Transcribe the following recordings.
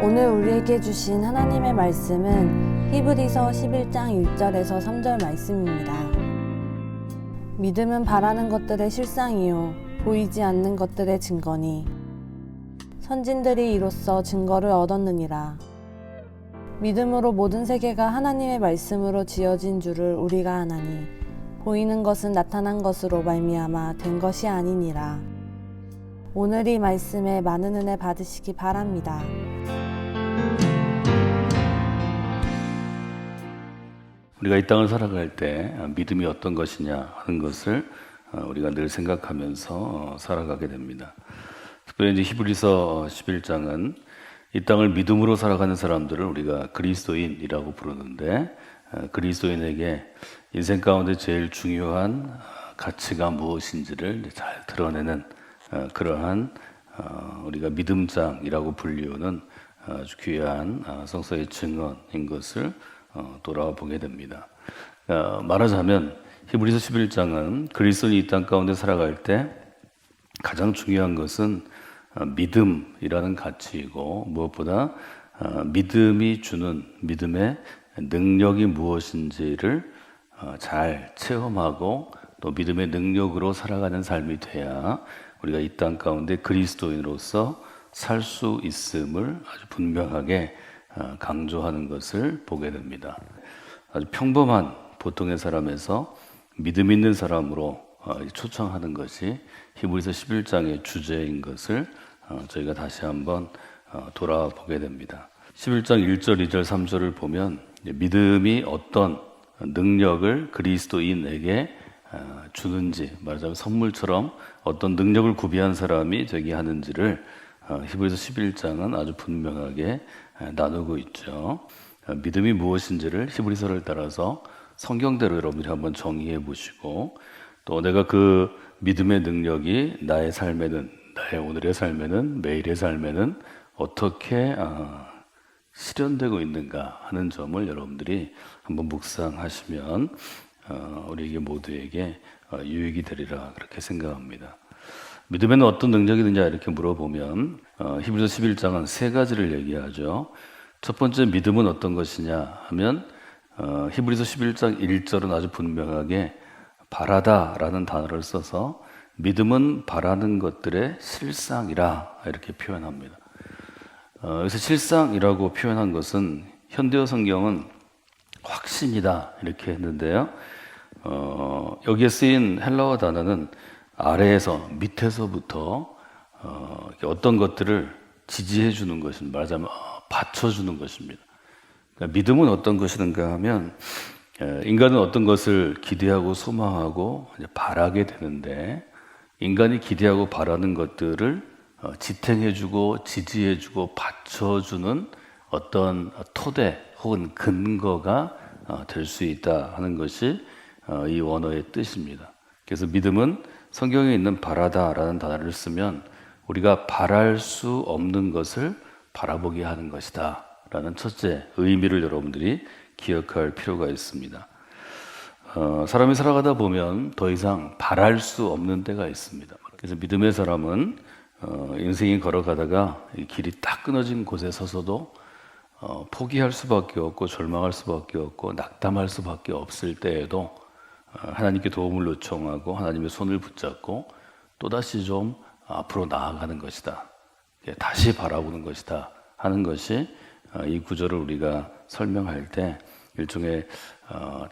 오늘 우리에게 주신 하나님의 말씀은 히브리서 11장 1절에서 3절 말씀입니다. 믿음은 바라는 것들의 실상이요 보이지 않는 것들의 증거니 선진들이 이로써 증거를 얻었느니라. 믿음으로 모든 세계가 하나님의 말씀으로 지어진 줄을 우리가 아나니 보이는 것은 나타난 것으로 말미암아 된 것이 아니니라. 오늘 이 말씀에 많은 은혜 받으시기 바랍니다. 우리가 이 땅을 살아갈 때 믿음이 어떤 것이냐 하는 것을 우리가 늘 생각하면서 살아가게 됩니다. 특별히 이제 히브리서 11장은 이 땅을 믿음으로 살아가는 사람들을 우리가 그리스도인이라고 부르는데, 그리스도인에게 인생 가운데 제일 중요한 가치가 무엇인지를 잘 드러내는 그러한 우리가 믿음장이라고 불리우는 아주 귀한 성서의 증언인 것을 돌아보게 됩니다. 말하자면 히브리서 11장은 그리스도인이 이 땅 가운데 살아갈 때 가장 중요한 것은 믿음이라는 가치이고, 무엇보다 믿음이 주는 믿음의 능력이 무엇인지를 잘 체험하고 또 믿음의 능력으로 살아가는 삶이 돼야 우리가 이 땅 가운데 그리스도인으로서 살 수 있음을 아주 분명하게 강조하는 것을 보게 됩니다. 아주 평범한 보통의 사람에서 믿음 있는 사람으로 초청하는 것이 히브리서 11장의 주제인 것을 저희가 다시 한번 돌아보게 됩니다. 11장 1절, 2절, 3절을 보면 믿음이 어떤 능력을 그리스도인에게 주는지, 말하자면 선물처럼 어떤 능력을 구비한 사람이 되게 하는지를 히브리서 11장은 아주 분명하게 나누고 있죠. 믿음이 무엇인지를 히브리서를 따라서 성경대로 여러분들이 한번 정의해 보시고, 또 내가 그 믿음의 능력이 나의 삶에는, 나의 오늘의 삶에는, 매일의 삶에는 어떻게 실현되고 있는가 하는 점을 여러분들이 한번 묵상하시면 우리에게 모두에게 유익이 되리라 그렇게 생각합니다. 믿음에는 어떤 능력이 있느냐 이렇게 물어보면 히브리서 11장은 세 가지를 얘기하죠. 첫 번째, 믿음은 어떤 것이냐 하면 히브리서 11장 1절은 아주 분명하게 바라다라는 단어를 써서 믿음은 바라는 것들의 실상이라 이렇게 표현합니다. 여기서 실상이라고 표현한 것은 현대어 성경은 확신이다 이렇게 했는데요. 여기에 쓰인 헬라어 단어는 아래에서, 밑에서부터 어떤 것들을 지지해 주는 것입니다. 말하자면 받쳐주는 것입니다. 그러니까 믿음은 어떤 것인가 하면 인간은 어떤 것을 기대하고 소망하고 바라게 되는데, 인간이 기대하고 바라는 것들을 지탱해주고 지지해주고 받쳐주는 어떤 토대 혹은 근거가 될 수 있다 하는 것이 이 원어의 뜻입니다. 그래서 믿음은 성경에 있는 바라다라는 단어를 쓰면 우리가 바랄 수 없는 것을 바라보게 하는 것이다 라는 첫째 의미를 여러분들이 기억할 필요가 있습니다. 사람이 살아가다 보면 더 이상 바랄 수 없는 때가 있습니다. 그래서 믿음의 사람은 인생이 걸어가다가 이 길이 딱 끊어진 곳에 서서도 포기할 수밖에 없고 절망할 수밖에 없고 낙담할 수밖에 없을 때에도 하나님께 도움을 요청하고 하나님의 손을 붙잡고 또다시 좀 앞으로 나아가는 것이다, 다시 바라보는 것이다 하는 것이 이 구절을 우리가 설명할 때 일종의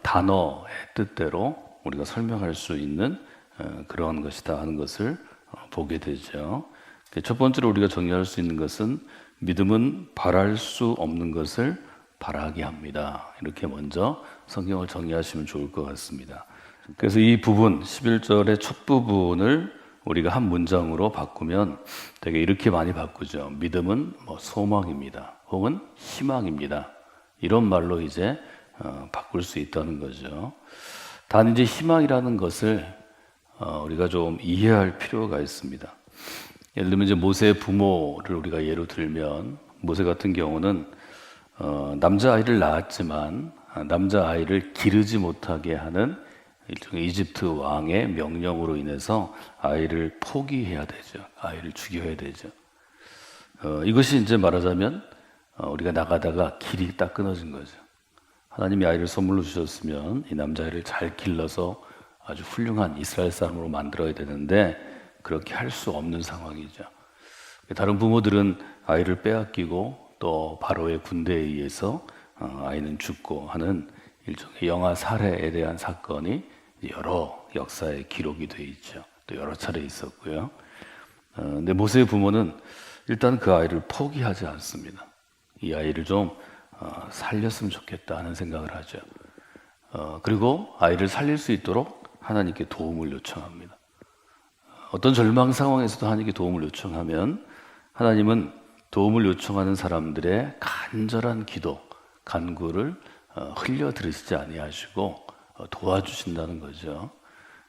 단어의 뜻대로 우리가 설명할 수 있는 그런 것이다 하는 것을 보게 되죠. 첫 번째로 우리가 정리할 수 있는 것은 믿음은 바랄 수 없는 것을 바라게 합니다. 이렇게 먼저 성경을 정리하시면 좋을 것 같습니다. 그래서 이 부분 11절의 첫 부분을 우리가 한 문장으로 바꾸면 되게 이렇게 많이 바꾸죠. 믿음은 소망입니다. 혹은 희망입니다. 이런 말로 이제 바꿀 수 있다는 거죠. 단 이제 희망이라는 것을 우리가 좀 이해할 필요가 있습니다. 예를 들면 이제 모세의 부모를 우리가 예로 들면, 모세 같은 경우는 남자아이를 낳았지만 남자아이를 기르지 못하게 하는 일종의 이집트 왕의 명령으로 인해서 아이를 포기해야 되죠. 아이를 죽여야 되죠. 이것이 이제 말하자면 우리가 나가다가 길이 딱 끊어진 거죠. 하나님이 아이를 선물로 주셨으면 이 남자아이를 잘 길러서 아주 훌륭한 이스라엘 사람으로 만들어야 되는데 그렇게 할 수 없는 상황이죠. 다른 부모들은 아이를 빼앗기고 또 바로의 군대에 의해서 아이는 죽고 하는 일종의 영아 살해에 대한 사건이 여러 역사의 기록이 돼 있죠. 또 여러 차례 있었고요. 근데 모세의 부모는 일단 그 아이를 포기하지 않습니다. 이 아이를 좀 살렸으면 좋겠다 하는 생각을 하죠. 그리고 아이를 살릴 수 있도록 하나님께 도움을 요청합니다. 어떤 절망 상황에서도 하나님께 도움을 요청하면 하나님은 도움을 요청하는 사람들의 간절한 기도, 간구를 흘려 들으시지 아니하시고 도와주신다는 거죠.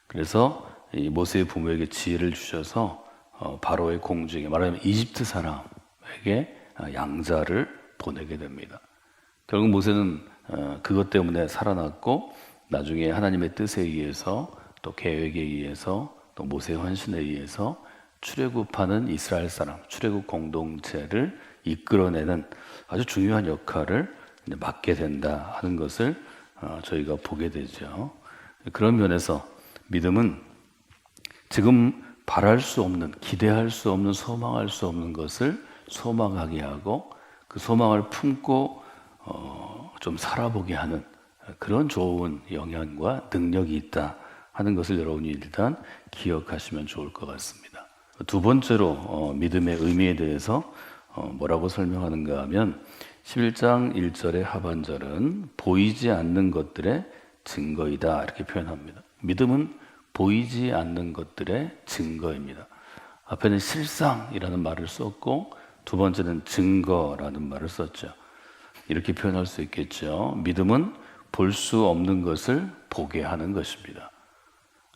그래서 이 모세의 부모에게 지혜를 주셔서 바로의 공주에게, 말하자면 이집트 사람에게 양자를 보내게 됩니다. 결국 모세는 그것 때문에 살아났고 나중에 하나님의 뜻에 의해서 또 계획에 의해서 또 모세의 헌신에 의해서 출애굽하는 이스라엘 사람, 출애굽 공동체를 이끌어내는 아주 중요한 역할을 맡게 된다 하는 것을 저희가 보게 되죠. 그런 면에서 믿음은 지금 바랄 수 없는, 기대할 수 없는, 소망할 수 없는 것을 소망하게 하고 그 소망을 품고 좀 살아보게 하는 그런 좋은 영향과 능력이 있다 하는 것을 여러분이 일단 기억하시면 좋을 것 같습니다. 두 번째로 믿음의 의미에 대해서 뭐라고 설명하는가 하면 11장 1절의 하반절은 보이지 않는 것들의 증거이다 이렇게 표현합니다. 믿음은 보이지 않는 것들의 증거입니다. 앞에는 실상이라는 말을 썼고 두 번째는 증거라는 말을 썼죠. 이렇게 표현할 수 있겠죠. 믿음은 볼 수 없는 것을 보게 하는 것입니다.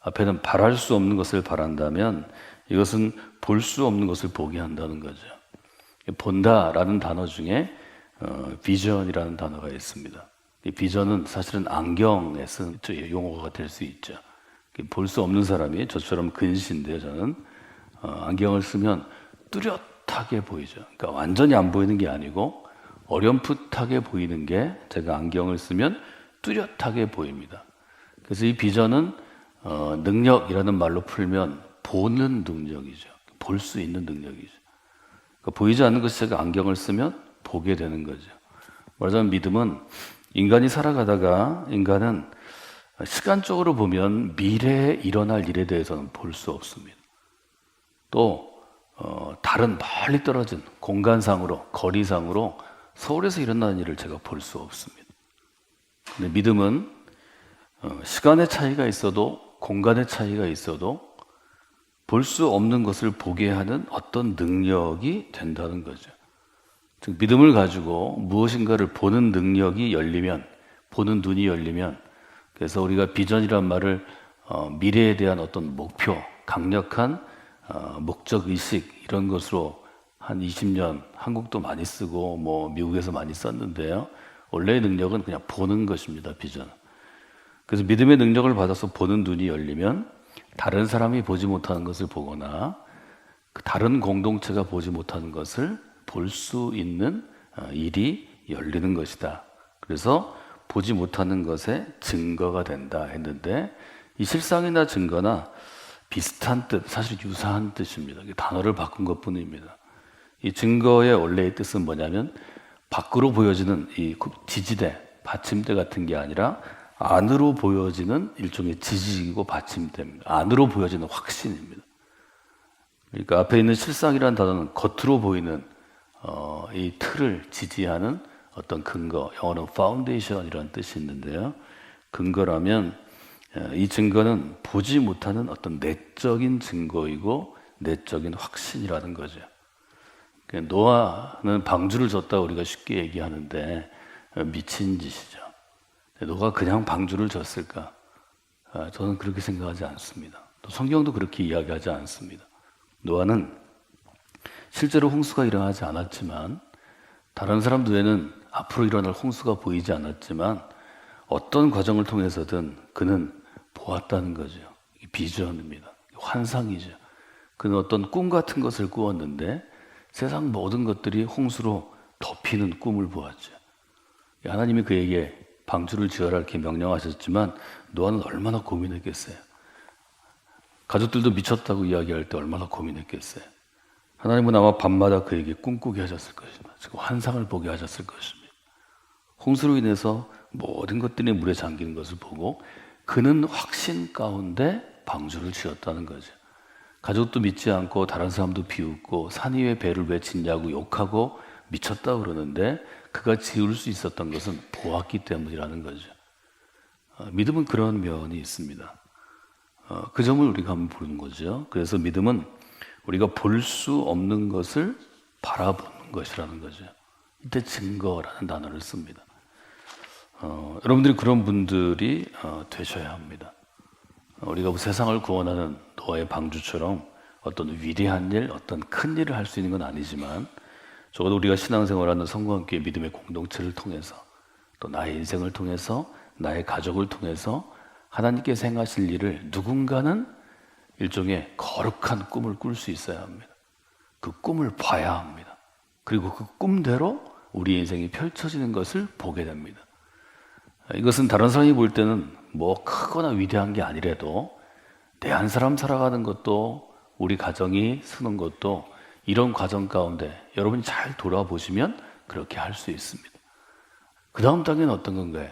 앞에는 바랄 수 없는 것을 바란다면 이것은 볼 수 없는 것을 보게 한다는 거죠. 본다라는 단어 중에 비전이라는 단어가 있습니다. 이 비전은 사실은 안경에 쓰는 용어가 될 수 있죠. 볼 수 없는 사람이 저처럼 근시인데요. 저는 안경을 쓰면 뚜렷하게 보이죠. 그러니까 완전히 안 보이는 게 아니고 어렴풋하게 보이는 게 제가 안경을 쓰면 뚜렷하게 보입니다. 그래서 이 비전은 능력이라는 말로 풀면 보는 능력이죠. 볼 수 있는 능력이죠. 그러니까 보이지 않는 것이 제가 안경을 쓰면 보게 되는 거죠. 말하자면 믿음은 인간이 살아가다가 인간은 시간적으로 보면 미래에 일어날 일에 대해서는 볼 수 없습니다. 또 다른 멀리 떨어진 공간상으로, 거리상으로 서울에서 일어나는 일을 제가 볼 수 없습니다. 근데 믿음은 시간의 차이가 있어도 공간의 차이가 있어도 볼 수 없는 것을 보게 하는 어떤 능력이 된다는 거죠. 즉 믿음을 가지고 무엇인가를 보는 능력이 열리면, 보는 눈이 열리면, 그래서 우리가 비전이란 말을 미래에 대한 어떤 목표, 강력한 목적 의식 이런 것으로 한 20년 한국도 많이 쓰고 뭐 미국에서 많이 썼는데요. 원래의 능력은 그냥 보는 것입니다. 비전. 그래서 믿음의 능력을 받아서 보는 눈이 열리면 다른 사람이 보지 못하는 것을 보거나 다른 공동체가 보지 못하는 것을 볼 수 있는 일이 열리는 것이다. 그래서 보지 못하는 것의 증거가 된다 했는데 이 실상이나 증거나 비슷한 뜻, 사실 유사한 뜻입니다. 단어를 바꾼 것뿐입니다. 이 증거의 원래의 뜻은 뭐냐면 밖으로 보여지는 이 지지대, 받침대 같은 게 아니라 안으로 보여지는 일종의 지지이고 받침대입니다. 안으로 보여지는 확신입니다. 그러니까 앞에 있는 실상이라는 단어는 겉으로 보이는 이 틀을 지지하는 어떤 근거, 영어로 foundation이라는 뜻이 있는데요. 근거라면 이 증거는 보지 못하는 어떤 내적인 증거이고 내적인 확신이라는 거죠. 노아는 방주를 졌다고 우리가 쉽게 얘기하는데 미친 짓이죠. 노아가 그냥 방주를 졌을까? 저는 그렇게 생각하지 않습니다. 또 성경도 그렇게 이야기하지 않습니다. 노아는 실제로 홍수가 일어나지 않았지만 다른 사람 눈에는 앞으로 일어날 홍수가 보이지 않았지만 어떤 과정을 통해서든 그는 보았다는 거죠. 비전입니다. 환상이죠. 그는 어떤 꿈 같은 것을 꾸었는데 세상 모든 것들이 홍수로 덮이는 꿈을 보았죠. 하나님이 그에게 방주를 지어라 이렇게 명령하셨지만 노아는 얼마나 고민했겠어요. 가족들도 미쳤다고 이야기할 때 얼마나 고민했겠어요. 하나님은 아마 밤마다 그에게 꿈꾸게 하셨을 것입니다. 지금 환상을 보게 하셨을 것입니다. 홍수로 인해서 모든 것들이 물에 잠기는 것을 보고 그는 확신 가운데 방주를 지었다는 거죠. 가족도 믿지 않고 다른 사람도 비웃고 산 위에 배를 왜 짓냐고 욕하고 미쳤다 그러는데 그가 지을 수 있었던 것은 보았기 때문이라는 거죠. 믿음은 그런 면이 있습니다. 그 점을 우리가 한번 보는 거죠. 그래서 믿음은 우리가 볼 수 없는 것을 바라보는 것이라는 거죠. 이때 증거라는 단어를 씁니다. 여러분들이 그런 분들이 되셔야 합니다. 우리가 세상을 구원하는 노아의 방주처럼 어떤 위대한 일, 어떤 큰 일을 할 수 있는 건 아니지만 적어도 우리가 신앙생활하는 성공학교의 믿음의 공동체를 통해서 또 나의 인생을 통해서 나의 가족을 통해서 하나님께서 행하실 일을 누군가는 일종의 거룩한 꿈을 꿀 수 있어야 합니다. 그 꿈을 봐야 합니다. 그리고 그 꿈대로 우리 인생이 펼쳐지는 것을 보게 됩니다. 이것은 다른 사람이 볼 때는 뭐 크거나 위대한 게 아니라도 내 한 사람 살아가는 것도 우리 가정이 서는 것도 이런 과정 가운데 여러분이 잘 돌아보시면 그렇게 할 수 있습니다. 그 다음 단계는 어떤 건가요?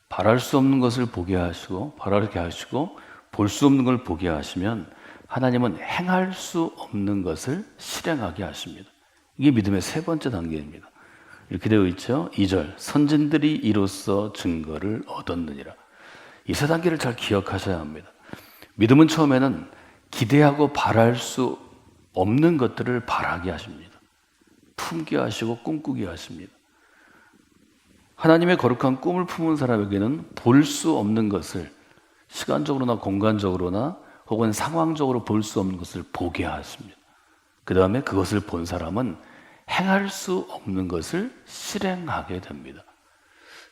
바랄 수 없는 것을 보게 하시고 바라게 하시고 볼 수 없는 걸 보게 하시면 하나님은 행할 수 없는 것을 실행하게 하십니다. 이게 믿음의 세 번째 단계입니다. 이렇게 되어 있죠. 2절 선진들이 이로써 증거를 얻었느니라. 이 세 단계를 잘 기억하셔야 합니다. 믿음은 처음에는 기대하고 바랄 수 없는 것들을 바라게 하십니다. 품게 하시고 꿈꾸게 하십니다. 하나님의 거룩한 꿈을 품은 사람에게는 볼 수 없는 것을 시간적으로나 공간적으로나 혹은 상황적으로 볼 수 없는 것을 보게 하십니다. 그 다음에 그것을 본 사람은 행할 수 없는 것을 실행하게 됩니다.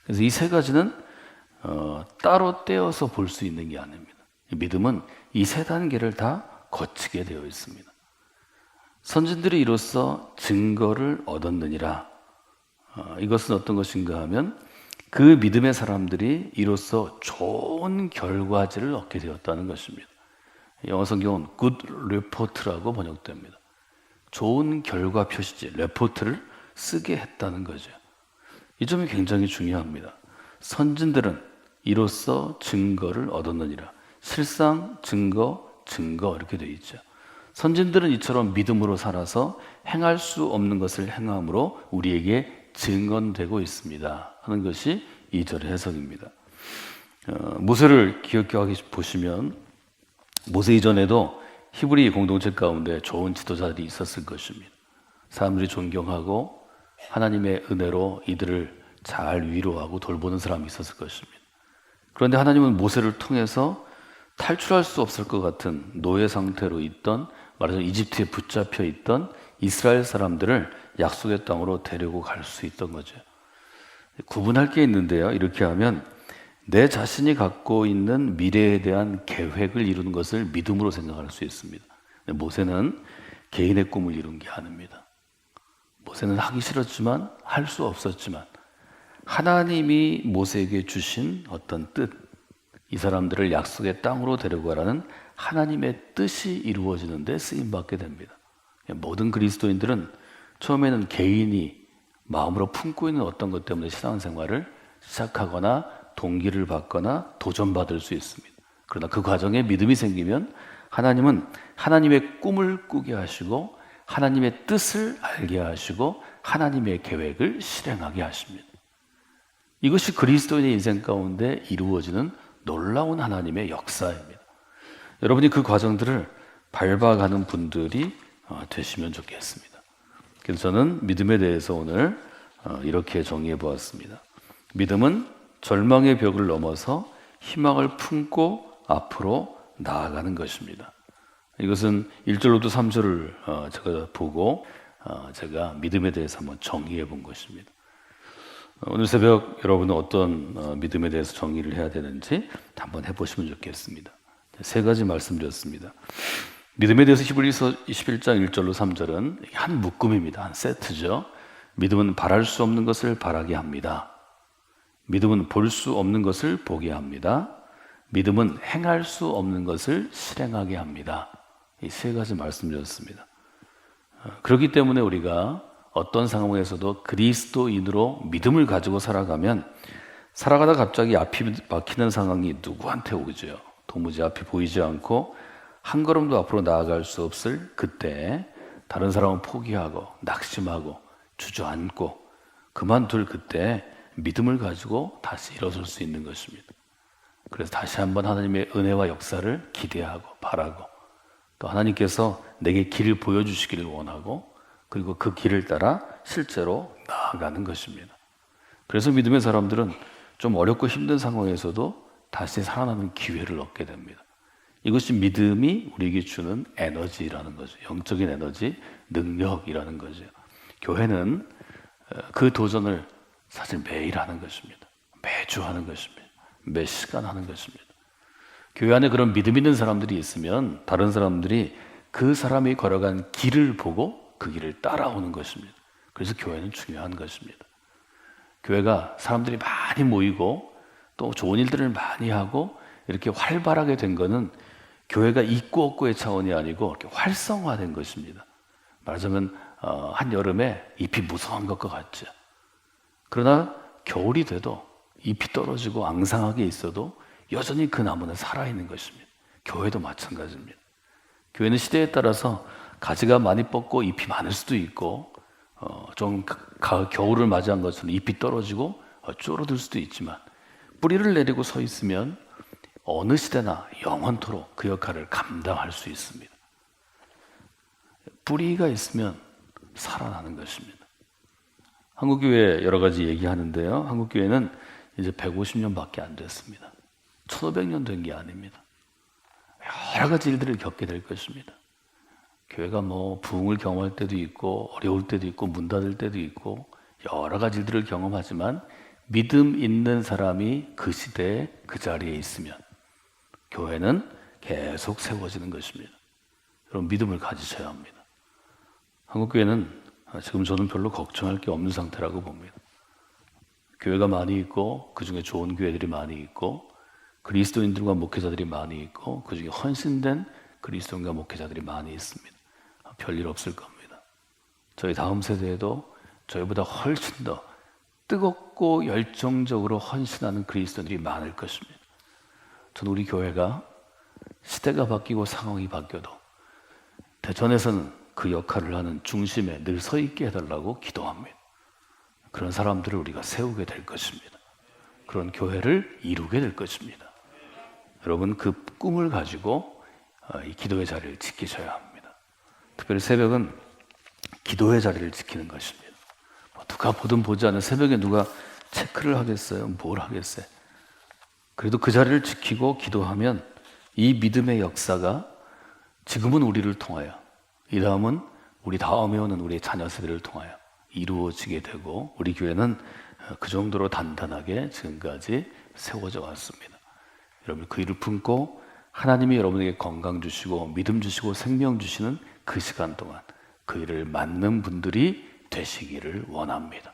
그래서 이 세 가지는 따로 떼어서 볼 수 있는 게 아닙니다. 믿음은 이 세 단계를 다 거치게 되어 있습니다. 선진들이 이로써 증거를 얻었느니라. 이것은 어떤 것인가 하면 그 믿음의 사람들이 이로써 좋은 결과지를 얻게 되었다는 것입니다. 영어 성경은 good report라고 번역됩니다. 좋은 결과 표시지, 레포트를 쓰게 했다는 거죠. 이 점이 굉장히 중요합니다. 선진들은 이로써 증거를 얻었느니라. 실상, 증거 이렇게 되어 있죠. 선진들은 이처럼 믿음으로 살아서 행할 수 없는 것을 행함으로 우리에게 증언되고 있습니다 하는 것이 2절의 해석입니다. 모세를 기억하게 보시면 모세 이전에도 히브리 공동체 가운데 좋은 지도자들이 있었을 것입니다. 사람들이 존경하고 하나님의 은혜로 이들을 잘 위로하고 돌보는 사람이 있었을 것입니다. 그런데 하나님은 모세를 통해서 탈출할 수 없을 것 같은 노예 상태로 있던, 말하자면 이집트에 붙잡혀 있던 이스라엘 사람들을 약속의 땅으로 데리고 갈 수 있던 거죠. 구분할 게 있는데요. 이렇게 하면 내 자신이 갖고 있는 미래에 대한 계획을 이루는 것을 믿음으로 생각할 수 있습니다. 모세는 개인의 꿈을 이룬 게 아닙니다. 모세는 하기 싫었지만 할 수 없었지만 하나님이 모세에게 주신 어떤 뜻, 이 사람들을 약속의 땅으로 데려가라는 하나님의 뜻이 이루어지는 데 쓰임받게 됩니다. 모든 그리스도인들은 처음에는 개인이 마음으로 품고 있는 어떤 것 때문에 신앙생활을 시작하거나 동기를 받거나 도전받을 수 있습니다. 그러나 그 과정에 믿음이 생기면 하나님은 하나님의 꿈을 꾸게 하시고 하나님의 뜻을 알게 하시고 하나님의 계획을 실행하게 하십니다. 이것이 그리스도인의 인생 가운데 이루어지는 놀라운 하나님의 역사입니다. 여러분이 그 과정들을 밟아가는 분들이 되시면 좋겠습니다. 그래서 저는 믿음에 대해서 오늘 이렇게 정의해 보았습니다. 믿음은 절망의 벽을 넘어서 희망을 품고 앞으로 나아가는 것입니다. 이것은 1절로부터 3절을 제가 보고 제가 믿음에 대해서 한번 정의해 본 것입니다. 오늘 새벽 여러분은 어떤 믿음에 대해서 정의를 해야 되는지 한번 해보시면 좋겠습니다. 세 가지 말씀드렸습니다. 믿음에 대해서 히브리서 21장 1절로 3절은 한 묶음입니다. 한 세트죠. 믿음은 바랄 수 없는 것을 바라게 합니다. 믿음은 볼 수 없는 것을 보게 합니다. 믿음은 행할 수 없는 것을 실행하게 합니다. 이 세 가지 말씀드렸습니다. 그렇기 때문에 우리가 어떤 상황에서도 그리스도인으로 믿음을 가지고 살아가면 살아가다 갑자기 앞이 막히는 상황이 누구한테 오죠? 도무지 앞이 보이지 않고 한 걸음도 앞으로 나아갈 수 없을 그때 다른 사람은 포기하고 낙심하고 주저앉고 그만둘 그때 믿음을 가지고 다시 일어설 수 있는 것입니다. 그래서 다시 한번 하나님의 은혜와 역사를 기대하고 바라고 또 하나님께서 내게 길을 보여주시기를 원하고 그리고 그 길을 따라 실제로 나아가는 것입니다. 그래서 믿음의 사람들은 좀 어렵고 힘든 상황에서도 다시 살아나는 기회를 얻게 됩니다. 이것이 믿음이 우리에게 주는 에너지라는 거죠. 영적인 에너지, 능력이라는 거죠. 교회는 그 도전을 사실 매일 하는 것입니다. 매주 하는 것입니다. 매 시간 하는 것입니다. 교회 안에 그런 믿음 있는 사람들이 있으면 다른 사람들이 그 사람이 걸어간 길을 보고 그 길을 따라오는 것입니다. 그래서 교회는 중요한 것입니다. 교회가 사람들이 많이 모이고 또 좋은 일들을 많이 하고 이렇게 활발하게 된 것은 교회가 있고 없고의 차원이 아니고 이렇게 활성화된 것입니다. 말하자면 한여름에 잎이 무성한 것과 같죠. 그러나 겨울이 돼도 잎이 떨어지고 앙상하게 있어도 여전히 그 나무는 살아있는 것입니다. 교회도 마찬가지입니다. 교회는 시대에 따라서 가지가 많이 뻗고 잎이 많을 수도 있고 좀 겨울을 맞이한 것처럼 잎이 떨어지고 줄어들 수도 있지만 뿌리를 내리고 서 있으면 어느 시대나 영원토록 그 역할을 감당할 수 있습니다. 뿌리가 있으면 살아나는 것입니다. 한국교회 여러 가지 얘기하는데요. 한국교회는 이제 150년밖에 안 됐습니다. 1500년 된 게 아닙니다. 여러 가지 일들을 겪게 될 것입니다. 교회가 부흥을 경험할 때도 있고 어려울 때도 있고 문 닫을 때도 있고 여러 가지 일들을 경험하지만 믿음 있는 사람이 그 시대에 그 자리에 있으면 교회는 계속 세워지는 것입니다. 여러분 믿음을 가지셔야 합니다. 한국교회는 지금 저는 별로 걱정할 게 없는 상태라고 봅니다. 교회가 많이 있고 그 중에 좋은 교회들이 많이 있고 그리스도인들과 목회자들이 많이 있고 그 중에 헌신된 그리스도인과 목회자들이 많이 있습니다. 별일 없을 겁니다. 저희 다음 세대에도 저희보다 훨씬 더 뜨겁고 열정적으로 헌신하는 그리스도인들이 많을 것입니다. 저는 우리 교회가 시대가 바뀌고 상황이 바뀌어도 대전에서는 그 역할을 하는 중심에 늘 서 있게 해달라고 기도합니다. 그런 사람들을 우리가 세우게 될 것입니다. 그런 교회를 이루게 될 것입니다. 여러분 그 꿈을 가지고 이 기도의 자리를 지키셔야 합니다. 특별히 새벽은 기도의 자리를 지키는 것입니다. 누가 보든 보지 않은 새벽에 누가 체크를 하겠어요? 뭘 하겠어요? 그래도 그 자리를 지키고 기도하면 이 믿음의 역사가 지금은 우리를 통하여 이 다음은 우리 다음에 오는 우리의 자녀 세대를 통하여 이루어지게 되고 우리 교회는 그 정도로 단단하게 지금까지 세워져 왔습니다. 여러분 그 일을 품고 하나님이 여러분에게 건강 주시고 믿음 주시고 생명 주시는 그 시간 동안 그 일을 맡는 분들이 되시기를 원합니다.